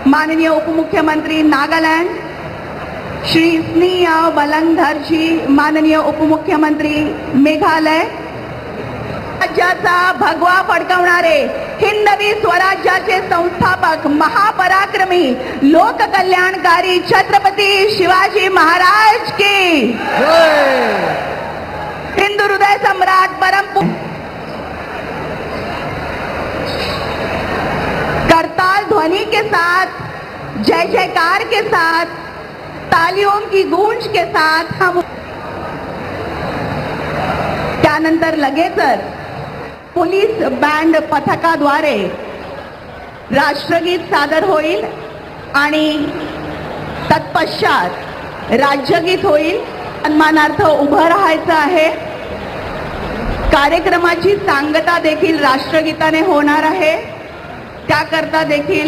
माननीय उपमुख्यमंत्री नागालैंड श्री स्नेहा बलंधर जी, माननीय उपमुख्यमंत्री मेघालय, राज्याचा भगवा फडकवणारे हिंदवी स्वराज्याचे संस्थापक महापराक्रमी लोककल्याणकारी छत्रपती शिवाजी महाराज की हिंदू हृदय सम्राट परम करताल ध्वनि के साथ, जय जयकार के साथ, तालियों की गूंज के साथ हम त्यानंतर लगेचच पोलीस बँड पथकाद्वारे राष्ट्रगीत सादर होईल आणि तत्पश्चात राज्यगीत होईल. सन्मानार्थ उभं राहायचं आहे. कार्यक्रमाची सांगता देखील राष्ट्रगीताने होणार आहे. त्याकरता देखील